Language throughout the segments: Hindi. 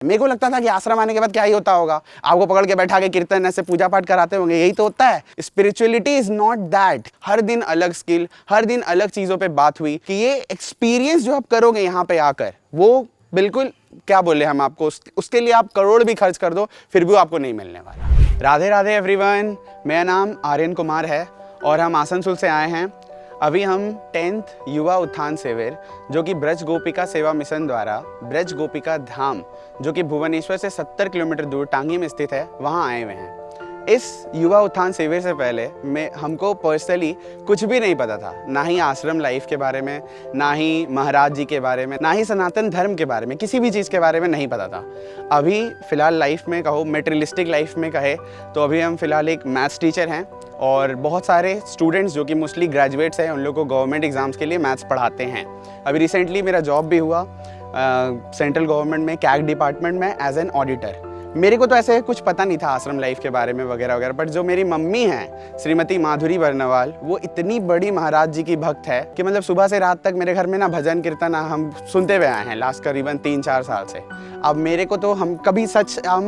मेरे को लगता था कि आश्रम आने के बाद क्या ही होता होगा, आपको पकड़ के बैठा के कीर्तन ऐसे पूजा पाठ कराते होंगे, यही तो होता है। Spirituality is not that. हर दिन अलग स्किल, हर दिन अलग चीजों पे बात हुई कि ये एक्सपीरियंस जो आप करोगे यहाँ पे आकर, वो बिल्कुल क्या बोले हम आपको, उसके लिए आप करोड़ भी खर्च कर दो फिर भी आपको नहीं मिलने वाला। राधे राधे एवरीवन, मेरा नाम आर्यन कुमार है और हम आसनसोल से आए हैं। अभी हम 10th युवा उत्थान शिविर जो कि ब्रज गोपिका सेवा मिशन द्वारा ब्रज गोपिका धाम जो कि भुवनेश्वर से 70 किलोमीटर दूर टांगी में स्थित है, वहाँ आए हुए हैं। इस युवा उत्थान शिविर से पहले हमको पर्सनली कुछ भी नहीं पता था, ना ही आश्रम लाइफ के बारे में, ना ही महाराज जी के बारे में, ना ही सनातन धर्म के बारे में, किसी भी चीज़ के बारे में नहीं पता था। अभी फ़िलहाल लाइफ में कहो, मेटेरियलिस्टिक लाइफ में कहे तो अभी हम फ़िलहाल एक मैथ्स टीचर हैं और बहुत सारे स्टूडेंट्स जो कि मोस्टली ग्रेजुएट्स हैं उन लोगों को गवर्नमेंट एग्ज़ाम्स के लिए मैथ्स पढ़ाते हैं। अभी रिसेंटली मेरा जॉब भी हुआ सेंट्रल गवर्नमेंट में कैग डिपार्टमेंट में एज एन ऑडिटर। मेरे को तो ऐसे कुछ पता नहीं था आश्रम लाइफ के बारे में वगैरह वगैरह, बट जो मेरी मम्मी हैं श्रीमती माधुरी बर्नवाल, वो इतनी बड़ी महाराज जी की भक्त है कि मतलब सुबह से रात तक मेरे घर में ना भजन कीर्तन हम सुनते हुए आए हैं लास्ट करीबन 3-4 साल से। अब मेरे को तो हम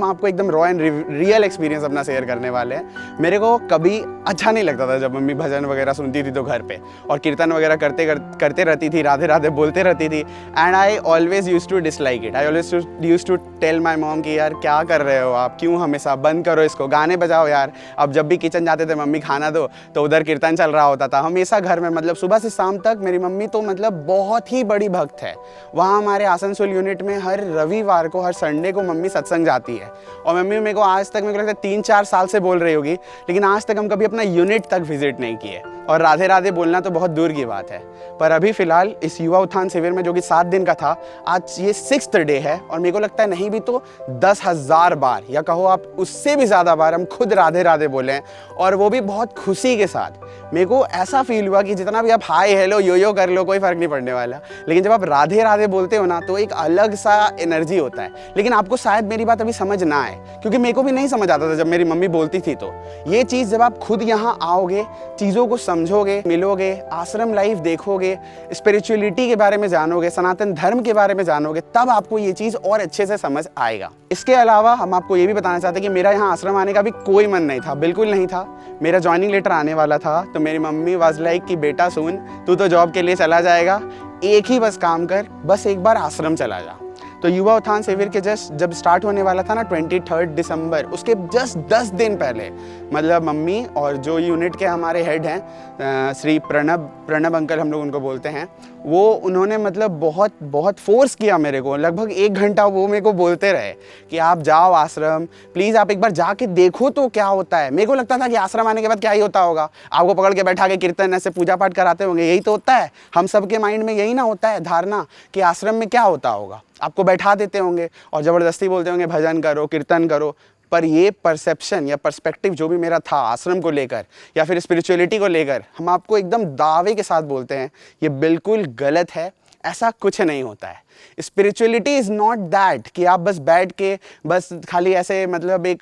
आपको एकदम रॉ एंड रियल एक्सपीरियंस अपना शेयर करने वाले हैं। मेरे को कभी अच्छा नहीं लगता था जब मम्मी भजन वगैरह सुनती थी तो घर पे, और कीर्तन वगैरह करते रहती थी, राधे राधे बोलते रहती थी। And I always use to dislike it. I always use to tell my mom कि यार क्या कर रहे हो आप, क्यों हमेशा, बंद करो इसको, गाने बजाओ यार। अब जब भी किचन जाते थे मम्मी खाना दो तो उधर कीर्तन चल रहा होता था हमेशा घर में, मतलब सुबह से शाम तक। मेरी मम्मी तो मतलब बहुत ही बड़ी भक्त है। वहाँ हमारे आसनसोल यूनिट में हर रविवार को, हर संडे को मम्मी सत्संग जाती है। और मम्मी मेरे को आज तक, मेरे को लगता है 3-4 साल से बोल रही होगी, लेकिन आज तक हम कभी अपना यूनिट तक विजिट नहीं किए। और राधे राधे बोलना तो बहुत दूर की बात है। पर अभी फिलहाल इस युवा उत्थान शिविर में जो कि 7 दिन का था, आज ये 6th डे है और मेरे को लगता है नहीं भी तो 10,000 बार या कहो आप उससे भी ज़्यादा बार हम खुद राधे राधे बोले हैं, और वो भी बहुत खुशी के साथ। मेरे को ऐसा फील हुआ कि जितना भी आप हाय हेलो यो कर लो कोई फ़र्क नहीं पड़ने वाला, लेकिन जब आप राधे राधे बोलते हो ना तो एक अलग सा एनर्जी होता है। लेकिन आपको शायद मेरी बात अभी समझ ना आए, क्योंकि मेरे को भी नहीं समझ आता था जब मेरी मम्मी बोलती थी। तो ये चीज़ जब आप खुद यहाँ आओगे, चीज़ों को समझोगे, मिलोगे, आश्रम लाइफ देखोगे, स्पिरिचुअलिटी के बारे में जानोगे, सनातन धर्म के बारे में जानोगे, तब आपको ये चीज़ और अच्छे से समझ आएगा। इसके अलावा हम आपको ये भी बताना चाहते हैं कि मेरा यहाँ आश्रम आने का भी कोई मन नहीं था, बिल्कुल नहीं था। मेरा ज्वाइनिंग लेटर आने वाला था तो मेरी मम्मी वाज लाइक कि बेटा सुन, तू तो जॉब के लिए चला जाएगा, एक ही बस काम कर, बस एक बार आश्रम चला जा। तो युवा उत्थान शिविर के जस्ट जब स्टार्ट होने वाला था ना 23 दिसंबर, उसके जस्ट 10 दिन पहले मतलब मम्मी और जो यूनिट के हमारे हेड हैं श्री प्रणब अंकल हम लोग उनको बोलते हैं, वो उन्होंने मतलब बहुत फोर्स किया मेरे को। लगभग 1 घंटा वो मेरे को बोलते रहे कि आप जाओ आश्रम, प्लीज़ आप एक बार जाके देखो तो क्या होता है। मेरे को लगता था कि आश्रम आने के बाद क्या ही होता होगा, आपको पकड़ के बैठा के कीर्तन ऐसे पूजा पाठ कराते होंगे, यही तो होता है। हम सबके माइंड में यही ना होता है धारणा कि आश्रम में क्या होता होगा, आपको बैठा देते होंगे और ज़बरदस्ती बोलते होंगे भजन करो, कीर्तन करो। पर ये परसेप्शन या पर्सपेक्टिव जो भी मेरा था आश्रम को लेकर या फिर स्पिरिचुअलिटी को लेकर, हम आपको एकदम दावे के साथ बोलते हैं ये बिल्कुल गलत है। ऐसा कुछ नहीं होता है। स्पिरिचुअलिटी इज़ नॉट दैट कि आप बस बैठ के बस खाली ऐसे मतलब एक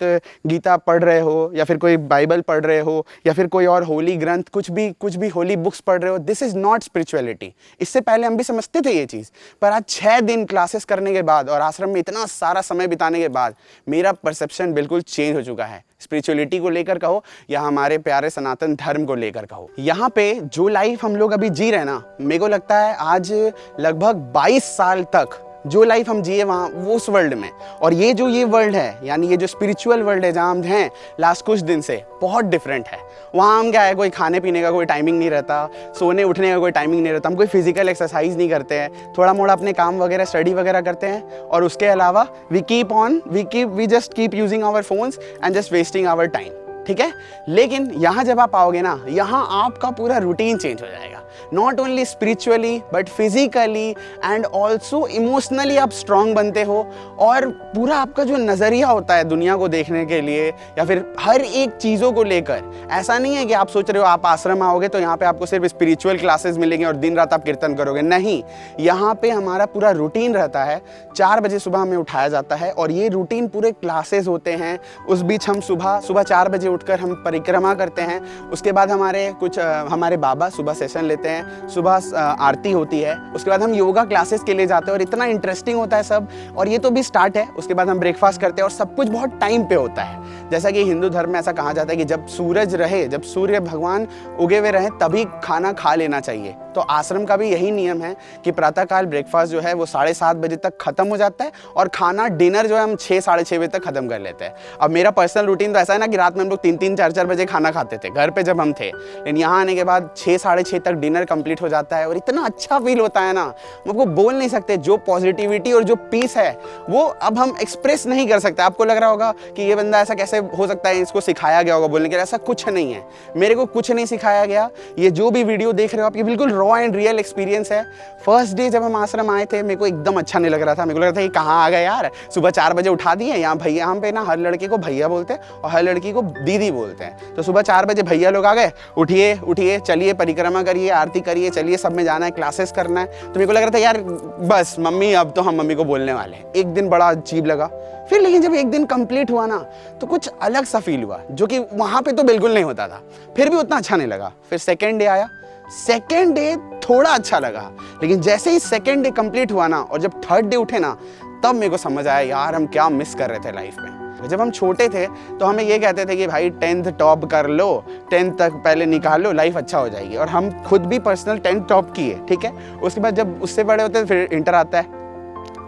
गीता पढ़ रहे हो या फिर कोई बाइबल पढ़ रहे हो या फिर कोई और होली ग्रंथ, कुछ भी होली बुक्स पढ़ रहे हो। This is not spirituality. इससे पहले हम भी समझते थे ये चीज़, पर आज 6 दिन क्लासेस करने के बाद और आश्रम में इतना सारा समय बिताने के बाद मेरा परसेप्शन बिल्कुल चेंज हो चुका है। स्पिरिचुअलिटी को लेकर कहो या हमारे प्यारे सनातन धर्म को लेकर कहो। यहाँ पे जो लाइफ हम लोग अभी जी रहे हैं ना, मेरे को लगता है आज लगभग 22 साल तक जो लाइफ हम जिए वहाँ वो उस वर्ल्ड में, और ये वर्ल्ड है यानी ये जो स्पिरिचुअल वर्ल्ड है जहाँ हम हैं लास्ट कुछ दिन से, बहुत डिफरेंट है। वहाँ हम क्या है, कोई खाने पीने का कोई टाइमिंग नहीं रहता, सोने उठने का कोई टाइमिंग नहीं रहता, हम कोई फिजिकल एक्सरसाइज नहीं करते हैं, थोड़ा मोड़ा अपने काम वगैरह स्टडी वगैरह करते हैं, और उसके अलावा we just keep using our phones and just wasting our time. ठीक है, लेकिन यहाँ जब आप आओगे ना, यहाँ आपका पूरा रूटीन चेंज हो जाएगा। Not only spiritually but physically and also emotionally आप स्ट्रांग बनते हो, और पूरा आपका जो नज़रिया होता है दुनिया को देखने के लिए या फिर हर एक चीज़ों को लेकर, ऐसा नहीं है कि आप सोच रहे हो आप आश्रम आओगे तो यहाँ पे आपको सिर्फ स्पिरिचुअल क्लासेस मिलेंगे और दिन रात आप कीर्तन करोगे। नहीं, यहाँ पे हमारा पूरा रूटीन रहता है। 4 बजे सुबह हमें उठाया जाता है और ये रूटीन पूरे क्लासेस होते हैं। उस बीच हम सुबह 4 बजे उठकर हम परिक्रमा करते हैं। उसके बाद हमारे बाबा सुबह सेशन लेते लेते हैं, सुबह आरती होती है, उसके बाद हम योगा क्लासेस के लिए जाते हैं और इतना इंटरेस्टिंग होता है सब। और ये तो भी स्टार्ट है, उसके बाद हम ब्रेकफास्ट करते हैं और सब कुछ बहुत टाइम पे होता है। जैसा कि हिंदू धर्म में ऐसा कहा जाता है कि जब सूरज रहे, जब सूर्य भगवान उगे हुए रहें तभी खाना खा लेना चाहिए। तो आश्रम का भी यही नियम है कि प्रातःकाल ब्रेकफास्ट जो है वो 7:30 बजे तक खत्म हो जाता है और खाना डिनर जो है हम 6 साढ़े 6 बजे तक खत्म कर लेते हैं। अब मेरा पर्सनल रूटीन तो ऐसा है ना कि रात में हम लोग 3-3 4-4 बजे खाना खाते थे घर पे जब हम थे, लेकिन यहाँ आने के बाद 6 साढ़े 6 तक डिनर कंप्लीट हो जाता है और इतना अच्छा फील होता है ना, हम आपको बोल नहीं सकते। जो पॉजिटिविटी और जो पीस है वो अब हम एक्सप्रेस नहीं कर सकते। आपको लग रहा होगा कि ये बंदा ऐसा कैसे हो सकता है, इसको सिखाया गया होगा बोलने के लिए। ऐसा कुछ नहीं है, मेरे को कुछ नहीं सिखाया गया। ये जो भी वीडियो देख रहे हो आप, ये बिल्कुल रॉ एंड रियल एक्सपीरियंस है। फर्स्ट डे जब हम आश्रम आए थे मेरे को एकदम अच्छा नहीं लग रहा था। मेरे को लग रहा था कि कहाँ आ गए यार, सुबह 4 बजे उठा दिए। यहाँ भैया, यहाँ पे ना हर लड़के को भैया बोलते हैं और हर लड़की को दीदी बोलते हैं। तो सुबह 4 बजे भैया लोग आ गए, उठिए उठिए, चलिए परिक्रमा करिए, आरती करिए, चलिए सब में जाना है, क्लासेस करना है। तो मेरे को लग रहा था यार बस मम्मी, अब तो हम मम्मी को बोलने वाले हैं। एक दिन बड़ा अजीब लगा, फिर लेकिन जब एक दिन कंप्लीट हुआ ना तो कुछ अलग सा फील हुआ, जो कि वहाँ पे तो बिल्कुल नहीं होता था। फिर भी उतना अच्छा नहीं लगा। फिर सेकेंड डे आया, सेकेंड डे थोड़ा अच्छा लगा, लेकिन जैसे ही सेकेंड डे कंप्लीट हुआ ना और जब थर्ड डे उठे ना, तब मेरे को समझ आया यार हम क्या मिस कर रहे थे लाइफ में। जब हम छोटे थे तो हमें ये कहते थे कि भाई 10th टॉप कर लो, 10th तक पहले निकाल लो, लाइफ अच्छा हो जाएगी। और हम खुद भी पर्सनल 10th टॉप किए, ठीक है। उसके बाद जब उससे बड़े होते हैं फिर इंटर आता है,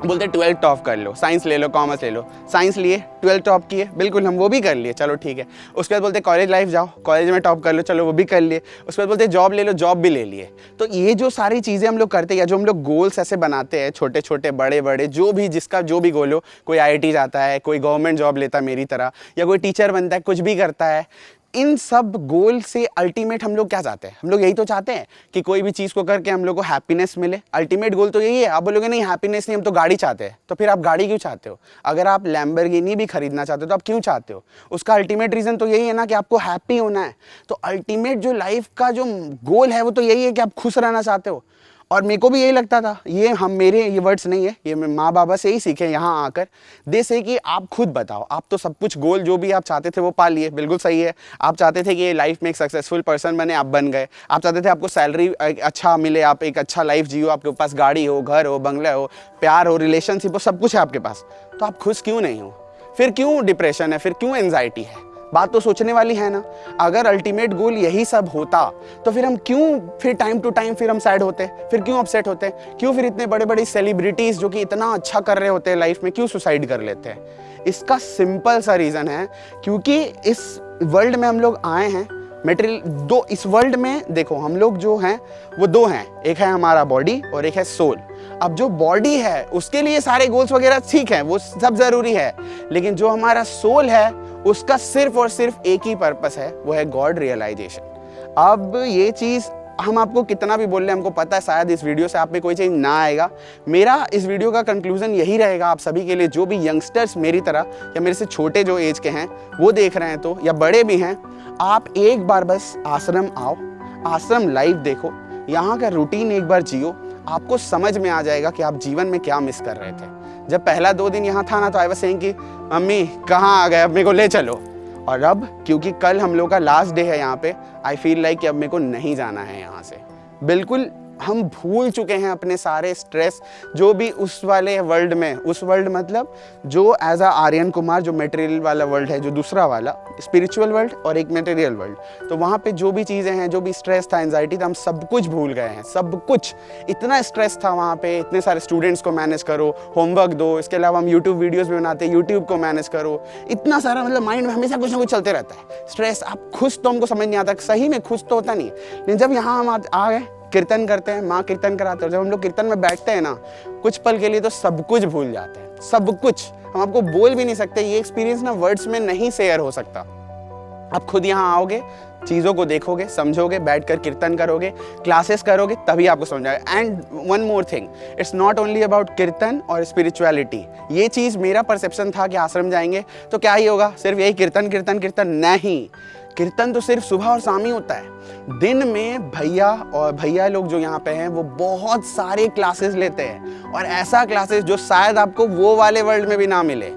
बोलते 12th टॉप कर लो, साइंस ले लो, कॉमर्स ले लो। साइंस लिए, 12th टॉप किए, बिल्कुल हम वो भी कर लिए, चलो ठीक है। उसके बाद बोलते कॉलेज लाइफ जाओ, कॉलेज में टॉप कर लो, चलो वो भी कर लिए। उसके बाद बोलते जॉब ले लो, जॉब भी ले लिए। तो ये जो सारी चीज़ें हम लोग करते हैं या जो हम लोग गोल्स ऐसे बनाते हैं, छोटे छोटे बड़े बड़े, जो भी जिसका जो भी गोल हो, कोई IIT जाता है, कोई गवर्नमेंट जॉब लेता है मेरी तरह, या कोई टीचर बनता है, कुछ भी करता है। इन सब गोल से अल्टीमेट हम लोग क्या चाहते हैं? हम लोग यही तो चाहते हैं कि कोई भी चीज़ को करके हम लोग को हैप्पीनेस मिले। अल्टीमेट गोल तो यही है। आप बोलोगे नहीं हैप्पीनेस नहीं, हम तो गाड़ी चाहते हैं। तो फिर आप गाड़ी क्यों चाहते हो? अगर आप लैम्बोर्गिनी भी खरीदना चाहते हो तो आप क्यों चाहते हो? उसका अल्टीमेट रीज़न तो यही है ना कि आपको हैप्पी होना है। तो अल्टीमेट जो लाइफ का जो गोल है वो तो यही है कि आप खुश रहना चाहते हो। और मेरे को भी यही लगता था। ये मेरे ये वर्ड्स नहीं है, ये मैं माँ बाबा से ही सीखे यहाँ आकर। दे से कि आप खुद बताओ, आप तो सब कुछ गोल जो भी आप चाहते थे वो पा लिए, बिल्कुल सही है। आप चाहते थे कि ये लाइफ में एक सक्सेसफुल पर्सन बने, आप बन गए। आप चाहते थे आपको सैलरी अच्छा मिले, आप एक अच्छा लाइफ जियो, आपके पास गाड़ी हो, घर हो, बंगला हो, प्यार हो, रिलेशनशिप हो, सब कुछ है आपके पास। तो आप खुश क्यों नहीं हो? फिर क्यों डिप्रेशन है? फिर क्यों एंजाइटी है? बात तो सोचने वाली है ना। अगर अल्टीमेट गोल यही सब होता तो फिर हम क्यों फिर टाइम टू टाइम फिर हम सैड होते, फिर क्यों अपसेट होते, क्यों फिर इतने बड़े बड़े सेलिब्रिटीज जो कि इतना अच्छा कर रहे होते हैं लाइफ में, क्यों सुसाइड कर लेते हैं? इसका सिंपल सा रीज़न है क्योंकि इस वर्ल्ड में हम लोग आए हैं मटेरियल दो। इस वर्ल्ड में देखो हम लोग जो हैं वो दो हैं, एक है हमारा बॉडी और एक है सोल। अब जो बॉडी है उसके लिए सारे गोल्स वगैरह ठीक है, वो सब ज़रूरी है, लेकिन जो हमारा सोल है उसका सिर्फ और सिर्फ एक ही पर्पस है, वो है गॉड रियलाइजेशन। अब ये चीज़ हम आपको कितना भी बोल रहे हैं, हमको पता है शायद इस वीडियो से आप में कोई चीज़ ना आएगा। मेरा इस वीडियो का कंक्लूजन यही रहेगा आप सभी के लिए, जो भी यंगस्टर्स मेरी तरह या मेरे से छोटे जो एज के हैं वो देख रहे हैं तो, या बड़े भी हैं, आप एक बार बस आश्रम आओ, आश्रम लाइफ देखो, यहाँ का रूटीन एक बार जियो, आपको समझ में आ जाएगा कि आप जीवन में क्या मिस कर रहे थे। जब पहला 2 दिन यहाँ था ना तो आई वाज सेइंग कि मम्मी कहाँ आ गए, अब मेरे को ले चलो। और अब क्योंकि कल हम लोग का लास्ट डे है यहाँ पे, आई फील लाइक कि अब मेरे को नहीं जाना है यहाँ से। बिल्कुल हम भूल चुके हैं अपने सारे स्ट्रेस जो भी उस वाले वर्ल्ड में, उस वर्ल्ड मतलब जो एज आर्यन कुमार जो मटेरियल वाला वर्ल्ड है, जो दूसरा वाला स्पिरिचुअल वर्ल्ड और एक मटेरियल वर्ल्ड, तो वहाँ पे जो भी चीज़ें हैं, जो भी स्ट्रेस था, एंजाइटी था, हम सब कुछ भूल गए हैं। सब कुछ, इतना स्ट्रेस था वहाँ पे, इतने सारे स्टूडेंट्स को मैनेज करो, होमवर्क दो, इसके अलावा हम यूट्यूब वीडियोज़ भी बनाते हैं, यूट्यूब को मैनेज करो, इतना सारा मतलब माइंड में हमेशा कुछ ना कुछ चलते रहता है स्ट्रेस। आप खुश तो हमको समझ नहीं आता, सही में खुश तो होता नहीं, लेकिन जब यहाँ हम आ गए, कीर्तन करते हैं, माँ कीर्तन कराते हैं, जब हम लोग कीर्तन में बैठते हैं ना, कुछ पल के लिए तो सब कुछ भूल जाते हैं, सब कुछ। हम आपको बोल भी नहीं सकते, ये एक्सपीरियंस ना वर्ड्स में नहीं शेयर हो सकता। आप खुद यहाँ आओगे, चीज़ों को देखोगे, समझोगे, बैठकर कीर्तन करोगे, क्लासेस करोगे, तभी आपको समझ आएगा। And one more thing, it's not only about कीर्तन और स्पिरिचुअलिटी। ये चीज़ मेरा परसेप्शन था कि आश्रम जाएंगे तो क्या ही होगा, सिर्फ यही कीर्तन कीर्तन कीर्तन, नहीं। कीर्तन तो सिर्फ सुबह और शाम ही होता है। दिन में भैया लोग जो यहाँ पे हैं वो बहुत सारे क्लासेस लेते हैं, और ऐसा क्लासेस जो शायद आपको वो वाले वर्ल्ड में भी ना मिले।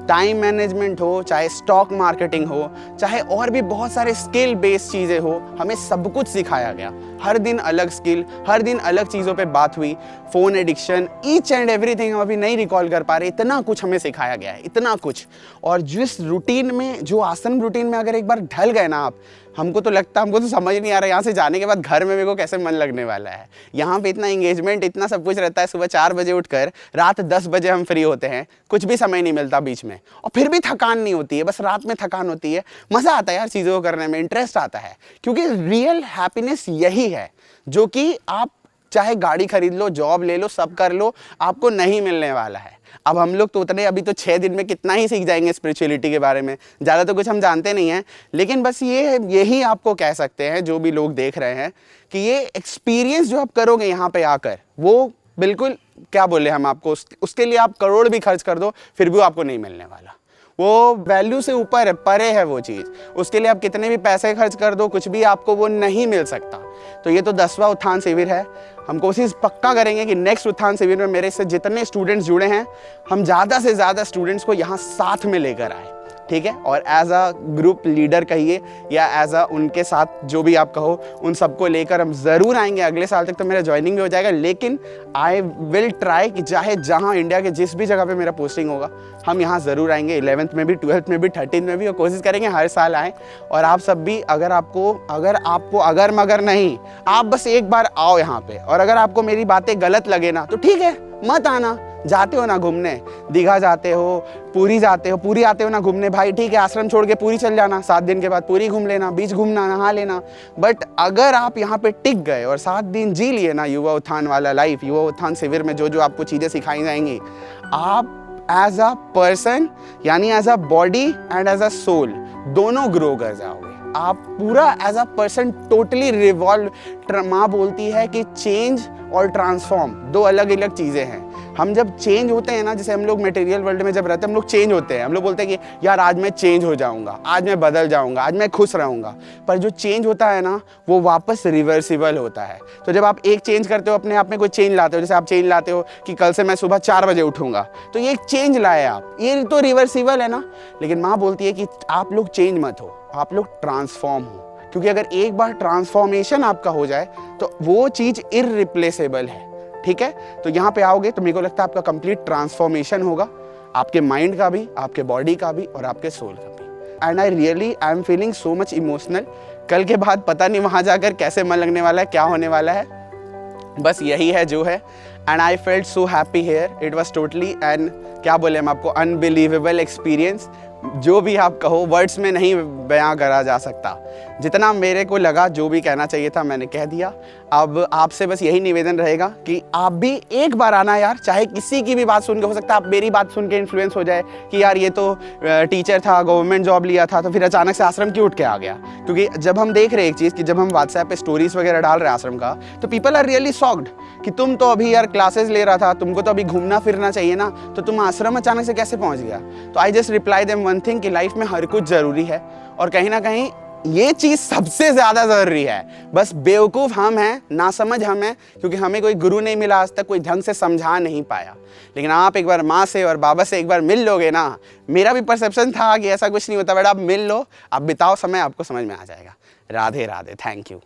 टाइम मैनेजमेंट हो, चाहे स्टॉक मार्केटिंग हो, चाहे और भी बहुत सारे स्किल बेस्ड चीज़ें हो, हमें सब कुछ सिखाया गया। हर दिन अलग स्किल, हर दिन अलग चीज़ों पे बात हुई, phone addiction, each and everything हम अभी नहीं रिकॉल कर पा रहे, इतना कुछ हमें सिखाया गया है, इतना कुछ। और जिस रूटीन में, जो आश्रम रूटीन में अगर एक बार ढल गए ना आप, हमको तो लगता है, हमको तो समझ नहीं आ रहा यहाँ से जाने के बाद घर में मेरे को कैसे मन लगने वाला है। यहाँ पे इतना एंगेजमेंट, इतना सब कुछ रहता है, सुबह 4 बजे उठकर रात 10 बजे हम फ्री होते हैं, कुछ भी समय नहीं मिलता बीच में, और फिर भी थकान नहीं होती है, बस रात में थकान होती है। मज़ा आता है यार चीज़ों को करने में, इंटरेस्ट आता है, क्योंकि रियल हैप्पीनेस यही है जो कि आप चाहे गाड़ी खरीद लो, जॉब ले लो, सब कर लो, आपको नहीं मिलने वाला है। अब हम लोग तो उतने, अभी तो 6 दिन में कितना ही सीख जाएंगे स्पिरिचुअलिटी के बारे में, ज़्यादा तो कुछ हम जानते नहीं हैं, लेकिन बस यही आपको कह सकते हैं जो भी लोग देख रहे हैं कि ये एक्सपीरियंस जो आप करोगे यहाँ पे आकर, वो बिल्कुल, क्या बोले हम आपको, उसके लिए आप करोड़ भी खर्च कर दो फिर भी आपको नहीं मिलने वाला। वो वैल्यू से ऊपर है, परे है वो चीज़। उसके लिए आप कितने भी पैसे खर्च कर दो, कुछ भी आपको वो नहीं मिल सकता। तो ये तो 10वां उत्थान शिविर है। हम कोशिश पक्का करेंगे कि नेक्स्ट उत्थान शिविर में मेरे से जितने स्टूडेंट्स जुड़े हैं, हम ज़्यादा से ज़्यादा स्टूडेंट्स को यहाँ साथ में लेकर आए, ठीक है। और एज अ ग्रुप लीडर कहिए या एज अ उनके साथ जो भी आप कहो, उन सबको लेकर हम ज़रूर आएंगे। अगले साल तक तो मेरा ज्वाइनिंग भी हो जाएगा, लेकिन आई विल ट्राई कि चाहे जहाँ इंडिया के जिस भी जगह पे मेरा पोस्टिंग होगा, हम यहाँ ज़रूर आएंगे। 11th में भी, 12th में भी, 13th में भी, और कोशिश करेंगे हर साल आएँ। और आप सब भी, अगर आपको अगर मगर नहीं, आप बस एक बार आओ यहाँ पे, और अगर आपको मेरी बातें गलत लगे ना तो ठीक है, मत आना। जाते हो ना घूमने, दीघा जाते हो, पूरी आते हो ना घूमने, भाई ठीक है, आश्रम छोड़ के पूरी चल जाना, 7 दिन के बाद पूरी घूम लेना, बीच घूमना, नहा लेना। बट अगर आप यहाँ पे टिक गए और 7 दिन जी लिए ना युवा उत्थान वाला लाइफ, युवा उत्थान शिविर में जो जो आपको चीज़ें सिखाई जाएंगी, आप एज अ पर्सन, यानी as a body and as a soul, दोनों ग्रो कर जाओगे। आप पूरा as a person totally revolve. माँ बोलती है कि चेंज और ट्रांसफॉर्म 2 अलग अलग चीज़ें हैं। हम जब चेंज होते हैं ना, जैसे हम लोग मटेरियल वर्ल्ड में जब रहते हैं, हम लोग चेंज होते हैं, हम लोग बोलते हैं कि यार आज मैं चेंज हो जाऊंगा, आज मैं बदल जाऊंगा, आज मैं खुश रहूंगा। पर जो चेंज होता है ना, वो वापस रिवर्सिबल होता है। तो जब आप एक चेंज करते हो, अपने आप में कोई चेंज लाते हो, जैसे आप चेंज लाते हो कि कल से मैं सुबह 4 बजे उठूंगा, तो ये एक चेंज लाए आप, ये तो रिवर्सिबल है ना। लेकिन माँ बोलती है कि आप लोग चेंज मत हो, आप लोग ट्रांसफॉर्म हो, क्योंकि अगर एक बार ट्रांसफॉर्मेशन आपका हो जाए तो वो चीज़ इररिप्लेसेबल है, ठीक है। तो यहाँ पे आओगे तो मेरे को लगता है आपका कंप्लीट ट्रांसफॉर्मेशन होगा, आपके माइंड का भी, आपके बॉडी का भी, और आपके सोल का भी। And I am feeling so much emotional. कल के बाद पता नहीं वहाँ जाकर कैसे मन लगने वाला है, क्या होने वाला है, बस यही है जो है। And I felt so happy here, it was totally and क्या बोले हम आपको, अनबिलीवेबल एक्सपीरियंस। जो भी आप कहो, वर्ड्स में नहीं बयां करा जा सकता। जितना मेरे को लगा, जो भी कहना चाहिए था मैंने कह दिया। अब आपसे बस यही निवेदन रहेगा कि आप भी एक बार आना यार, चाहे किसी की भी बात सुन के, हो सकता है आप मेरी बात सुन के इन्फ्लुएंस हो जाए कि यार ये तो टीचर था, गवर्नमेंट जॉब लिया था, तो फिर अचानक से आश्रम क्यों उठ के आ गया। क्योंकि जब हम देख रहे हैं एक चीज़ कि जब हम व्हाट्सएप पे स्टोरीज वगैरह डाल रहे हैं आश्रम का, तो पीपल आर रियली शॉक्ड कि तुम तो अभी यार क्लासेस ले रहा था, तुमको तो अभी घूमना फिरना चाहिए ना, तो तुम आश्रम अचानक से कैसे पहुंच गया। तो I just reply them one thing कि लाइफ में हर कुछ ज़रूरी है, और कहीं ना कहीं ये चीज़ सबसे ज़्यादा ज़रूरी है। बस बेवकूफ़ हम हैं, नासमझ हम हैं, क्योंकि हमें कोई गुरु नहीं मिला आज तक, कोई ढंग से समझा नहीं पाया। लेकिन आप एक बार माँ से और बाबा से एक बार मिल लोगे ना, मेरा भी परसेप्शन था कि ऐसा कुछ नहीं होता, बट आप मिल लो, आप बिताओ समय, आपको समझ में आ जाएगा। Radhe Radhe, thank you.